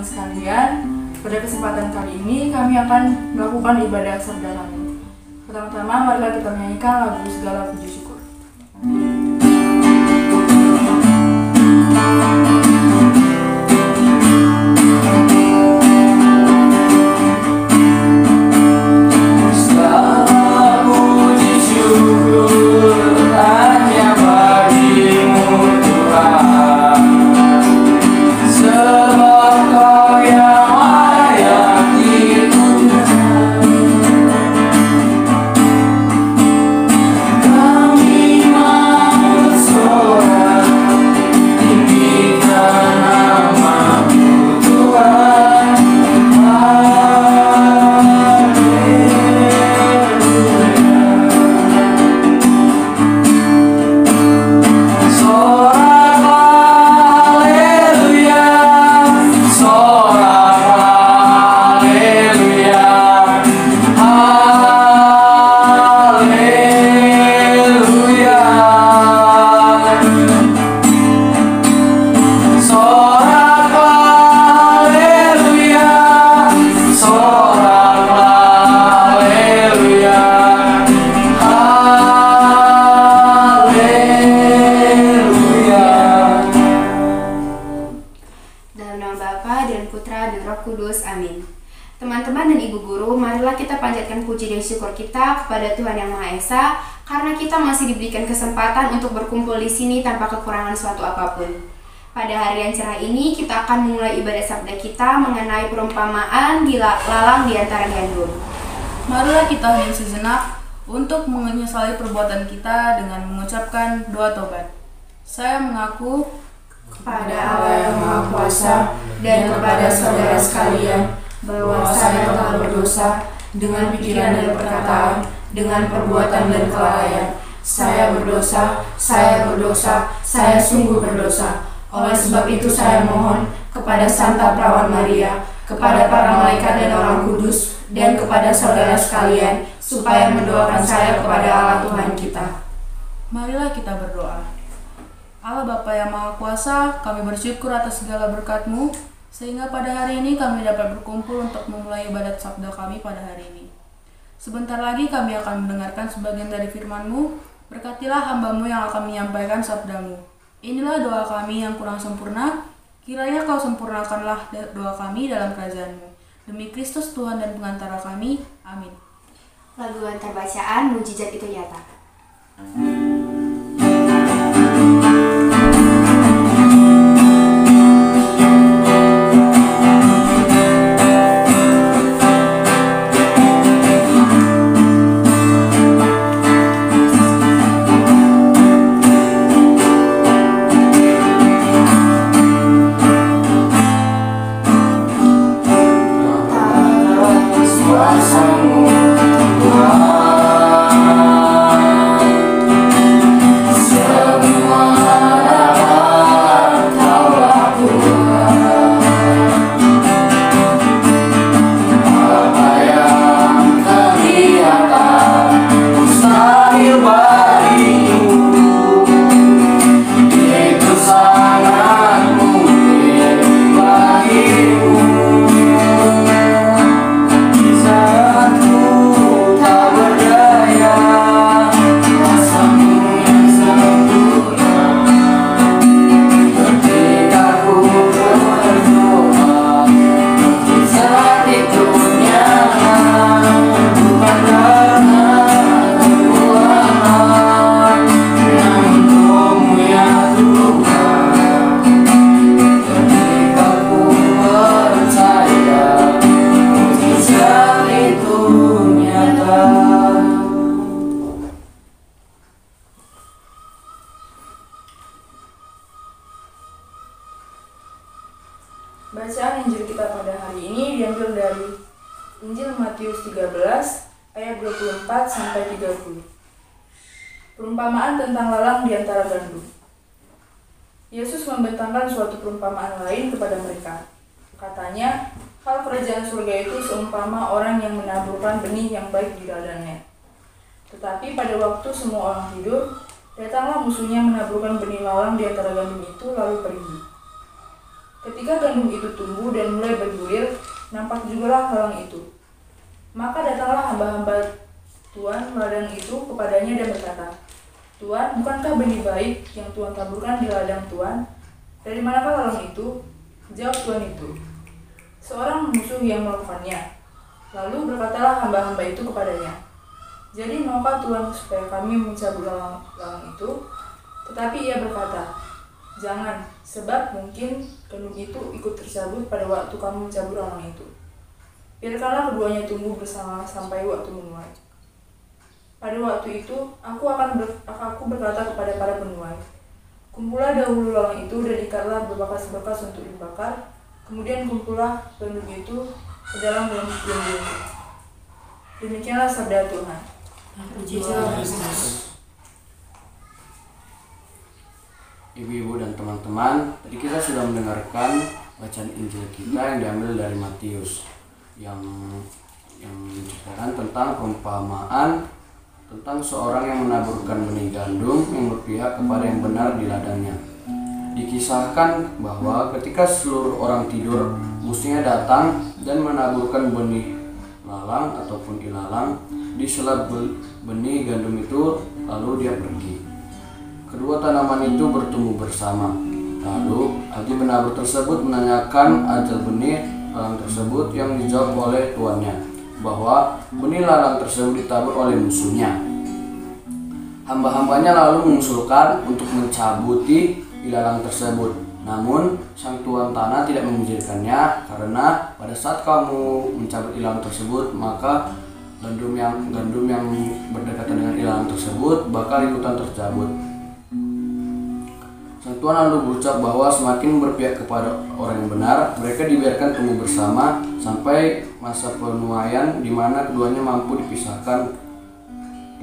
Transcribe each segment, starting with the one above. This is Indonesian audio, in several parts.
sekalian, pada kesempatan kali ini kami akan melakukan ibadah sabda kami. Pertama-tama marilah kita menyanyikan lagu Segala Puji Syukur. Teman-teman dan Ibu Guru, marilah kita panjatkan puji dan syukur kita kepada Tuhan Yang Maha Esa karena kita masih diberikan kesempatan untuk berkumpul di sini tanpa kekurangan suatu apapun. Pada hari yang cerah ini, kita akan memulai ibadah sabda kita mengenai perumpamaan lalang di antara gandum. Marilah kita hening sejenak untuk menyesali perbuatan kita dengan mengucapkan doa tobat. Saya mengaku kepada Allah yang Maha Kuasa dan kepada saudara sekalian bahwa saya telah berdosa dengan pikiran dan perkataan, dengan perbuatan dan kelalaian. Saya berdosa, saya sungguh berdosa. Oleh sebab itu saya mohon kepada Santa Perawan Maria, kepada para malaikat dan orang kudus, dan kepada saudara sekalian, supaya mendoakan saya kepada Allah Tuhan kita. Marilah kita berdoa. Allah Bapa yang Maha Kuasa, kami bersyukur atas segala berkat-Mu, sehingga pada hari ini kami dapat berkumpul untuk memulai ibadat sabda kami pada hari ini. Sebentar lagi kami akan mendengarkan sebagian dari firman-Mu. Berkatilah hamba-Mu yang akan menyampaikan sabda-Mu. Inilah doa kami yang kurang sempurna. Kiranya Kau sempurnakanlah doa kami dalam kerajaan-Mu. Demi Kristus Tuhan dan pengantara kami. Amin. Lagu antar bacaan Mujizat Itu Nyata. Bacaan Injil kita pada hari ini diambil dari Injil Matius 13 ayat 24 sampai 30. Perumpamaan tentang lalang di antara gandum. Yesus membentangkan suatu perumpamaan lain kepada mereka. Katanya, hal kerajaan surga itu seumpama orang yang menaburkan benih yang baik di ladangnya. Tetapi pada waktu semua orang tidur, datanglah musuhnya menaburkan benih lalang di antara gandum itu lalu pergi. Ketika gandum itu tumbuh dan mulai bergulir, nampak jugalah halang itu. Maka datanglah hamba-hamba Tuan ladang itu kepadanya dan berkata, "Tuan, bukankah benih baik yang Tuan taburkan di ladang Tuan? Dari manakah halang itu?" Jawab Tuan itu, "Seorang musuh yang melakukannya." Lalu berkatalah hamba-hamba itu kepadanya, "Jadi maukah Tuan supaya kami mencabut lalang itu?" Tetapi ia berkata, "Jangan, sebab mungkin gandum itu ikut tercabut pada waktu kamu mencabut lalang itu. Biarkanlah keduanya tumbuh bersama sampai waktu menuai. Pada waktu itu, aku berkata kepada para penuai, kumpullah dahulu lalang itu dan ikatlah berbakas-berkas untuk dibakar, kemudian kumpullah gandum itu ke dalam gandum. Demikianlah sabda Tuhan." Pujilah Kristus. Ibu-ibu dan teman-teman, tadi kita sudah mendengarkan bacaan Injil kita yang diambil dari Matius yang menceritakan tentang perumpamaan tentang seorang yang menaburkan benih gandum yang berpihak kepada yang benar di ladangnya. Dikisahkan bahwa ketika seluruh orang tidur, musuhnya datang dan menaburkan benih lalang ataupun ilalang di sela benih gandum itu, lalu dia pergi. Kedua tanaman itu bertumbuh bersama. Lalu ahli penabur tersebut menanyakan ajal benih lalang tersebut, yang dijawab oleh tuannya bahwa benih lalang tersebut ditabur oleh musuhnya. Hamba-hambanya lalu mengusulkan untuk mencabuti ilalang tersebut. Namun sang tuan tanah tidak mengizinkannya, karena pada saat kamu mencabut ilalang tersebut, maka gandum yang berdekatan dengan ilalang tersebut bakal ikutan tercabut. Sang tuan lalu berucap bahwa semakin berpihak kepada orang yang benar, mereka dibiarkan tumbuh bersama sampai masa penuaian, di mana keduanya mampu dipisahkan.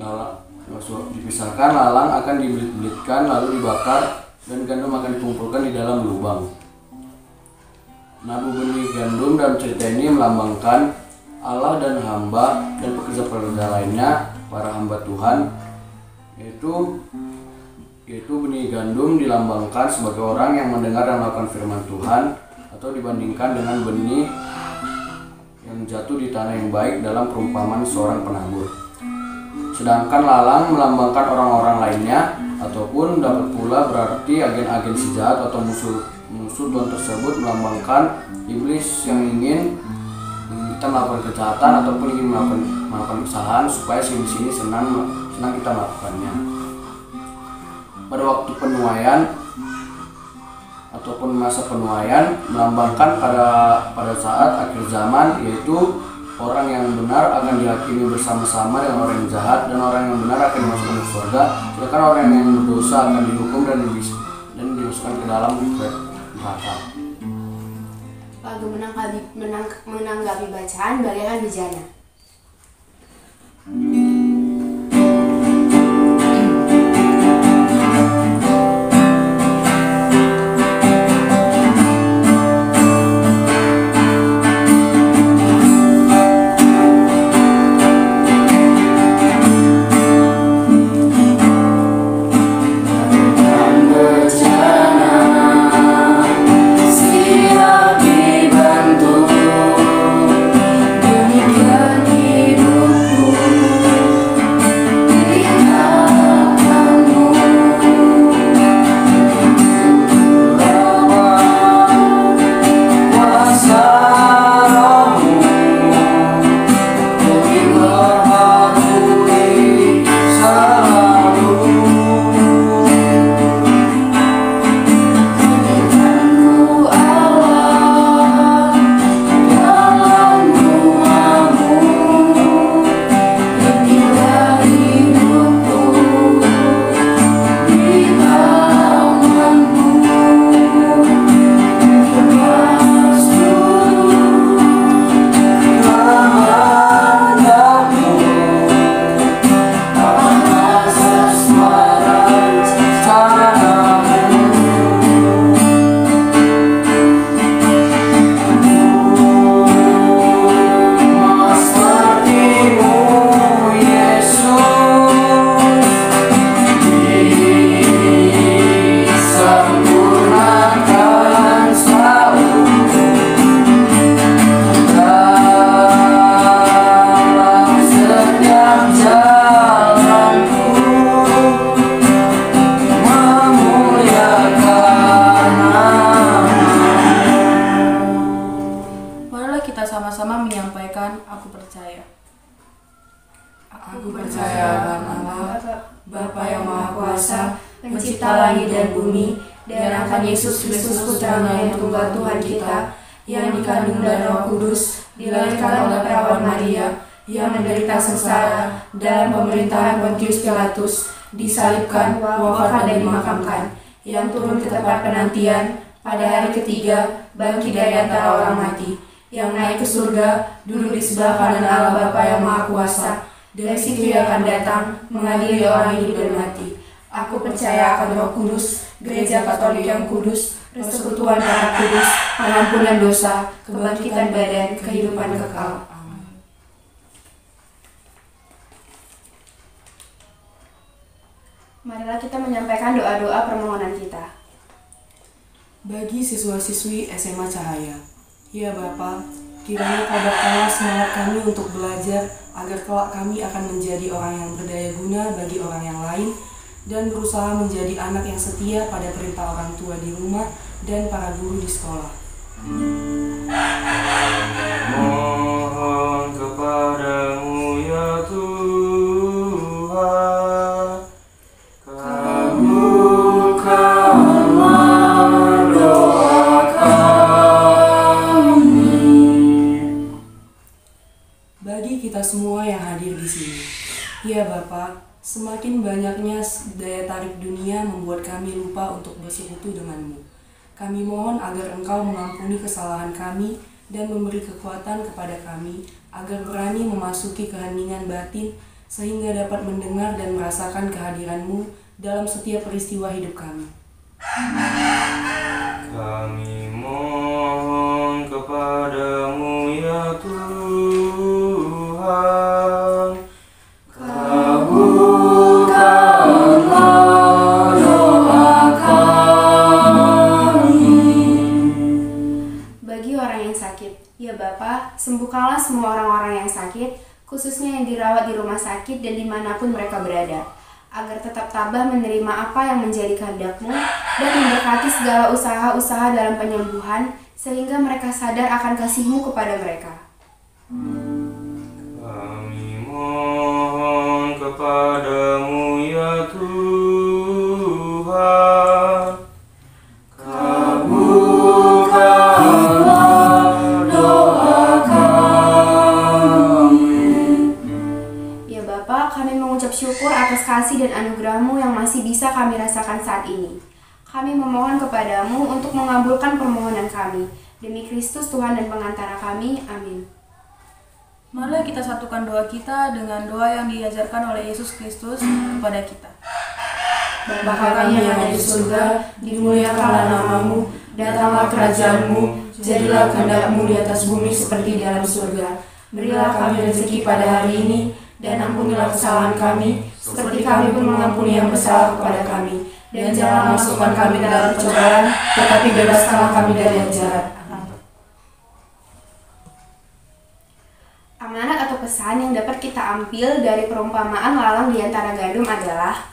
Lalang akan dibelit-belitkan lalu dibakar, dan gandum akan dikumpulkan di dalam lubang. Nabu benih gandum dalam cerita ini melambangkan Allah dan hamba dan pekerja-pekerja lainnya, para hamba Tuhan, yaitu benih gandum dilambangkan sebagai orang yang mendengar dan melakukan firman Tuhan, atau dibandingkan dengan benih yang jatuh di tanah yang baik dalam perumpamaan seorang penabur. Sedangkan lalang melambangkan orang-orang lainnya, ataupun dapat pula berarti agen-agen si jahat atau musuh Tuhan tersebut, melambangkan iblis yang ingin kita melakukan kejahatan ataupun ingin melakukan kesalahan supaya sini senang kita melakukannya. Pada waktu penuaian ataupun masa penuaian melambangkan pada saat akhir zaman, yaitu orang yang benar akan dihakimi bersama-sama dengan orang yang jahat, dan orang yang benar akan dimasukkan ke surga, sedangkan orang yang berdosa akan dihukum dan dimasukkan ke dalam neraka. Lagu menanggapi bacaan bagaikan bejana. Demikian bumi, dan akan Yesus Kristus putranya yang tunggal Tuhan kita, yang dikandung dari Roh Kudus, dilahirkan oleh perawan Maria, yang menderita sengsara dalam pemerintahan Pontius Pilatus, disalibkan, wafat dan dimakamkan, yang turun ke tempat penantian, pada hari ketiga bangkit dari antara orang mati, yang naik ke surga, duduk di sebelah kanan Allah Bapa yang Maha Kuasa. Dari situ Ia akan datang mengadili orang hidup dan mati. Aku percaya akan Roh Kudus, Gereja Katolik yang kudus, persekutuan para kudus, pengampunan dosa, kebangkitan badan, kehidupan kekal. Marilah kita menyampaikan doa-doa permohonan kita. Bagi siswa-siswi SMA Cahaya, ya Bapa, kiranya Kau berkala semangat kami untuk belajar agar kelak kami akan menjadi orang yang berdaya guna bagi orang yang lain dan berusaha menjadi anak yang setia pada perintah orang tua di rumah dan para guru di sekolah. Mohon kepadamu ya Tuhan, kabulkanlah doa kami. Bagi kita semua yang hadir di sini, ya Bapa, semakin banyaknya daya tarik dunia membuat kami lupa untuk bersekutu denganmu. Kami mohon agar Engkau mengampuni kesalahan kami dan memberi kekuatan kepada kami agar berani memasuki keheningan batin sehingga dapat mendengar dan merasakan kehadiran-Mu dalam setiap peristiwa hidup kami. Kami mohon kepadamu ya Tuhan, kabulkanlah doa kami. Bagi orang yang sakit, ya Bapa, sembuhkanlah semua orang-orang yang sakit, khususnya yang dirawat di rumah sakit dan dimanapun mereka berada, agar tetap tabah menerima apa yang menjadi kehendak-Mu dan memberkati segala usaha-usaha dalam penyembuhan, sehingga mereka sadar akan kasih-Mu kepada mereka. Kami mohon kepadamu ya Tuhan, kabulkanlah doa kami. Ya Bapa, kami mengucap syukur atas kasih dan anugerah-Mu yang masih bisa kami rasakan saat ini. Kami memohon kepadamu untuk mengabulkan permohonan kami. Demi Kristus Tuhan dan pengantara kami. Amin. Marilah kita satukan doa kita dengan doa yang diajarkan oleh Yesus Kristus kepada kita. Bapa kami yang ada di surga, dimuliakanlah nama-Mu, datanglah kerajaan-Mu, jadilah kehendak-Mu di atas bumi seperti di dalam surga. Berilah kami rezeki pada hari ini, dan ampunilah kesalahan kami, seperti kami pun mengampuni yang bersalah kepada kami. Dan jangan masukkan kami dalam pencobaan, tetapi bebaskanlah kami dari yang jahat. Amanat atau pesan yang dapat kita ambil dari perumpamaan lalang di antara gandum adalah,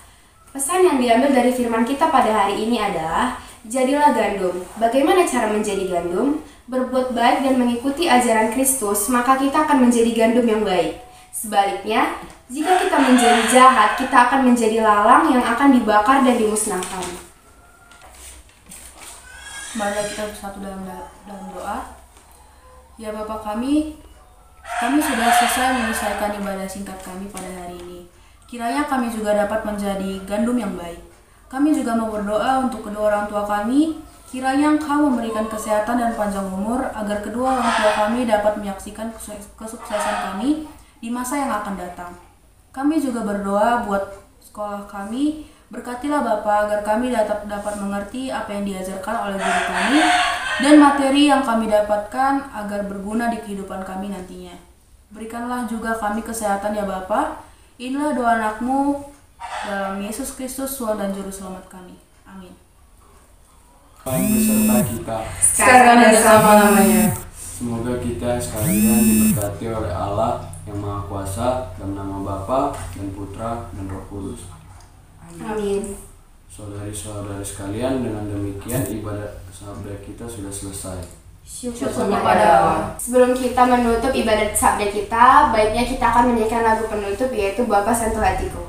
pesan yang diambil dari firman kita pada hari ini adalah, jadilah gandum. Bagaimana cara menjadi gandum? Berbuat baik dan mengikuti ajaran Kristus, maka kita akan menjadi gandum yang baik. Sebaliknya, jika kita menjadi jahat, kita akan menjadi lalang yang akan dibakar dan dimusnahkan. Marilah kita bersatu dalam doa. Ya Bapa kami sudah selesai menyelesaikan ibadah singkat kami pada hari ini. Kiranya kami juga dapat menjadi gandum yang baik. Kami juga mau berdoa untuk kedua orang tua kami. Kiranya Engkau memberikan kesehatan dan panjang umur agar kedua orang tua kami dapat menyaksikan kesuksesan kami di masa yang akan datang. Kami juga berdoa buat sekolah kami. Berkatilah Bapa agar kami dapat mengerti apa yang diajarkan oleh guru kami dan materi yang kami dapatkan agar berguna di kehidupan kami nantinya. Berikanlah juga kami kesehatan ya Bapa. Inilah doa anak-Mu dalam Yesus Kristus Tuhan dan Juru Selamat kami. Amin. Tuhan beserta kita. Sekarang dan selama-lamanya. Semoga kita sekalian diberkati oleh Allah yang Maha Kuasa dalam nama Bapa dan Putra dan Roh Kudus. Amin. Saudari-saudari sekalian, dengan demikian ibadah sabda kita sudah selesai. Syukur kepada Allah. Sebelum kita menutup ibadat sabda kita, baiknya kita akan menyanyikan lagu penutup yaitu Bapa Sentuh Hatiku.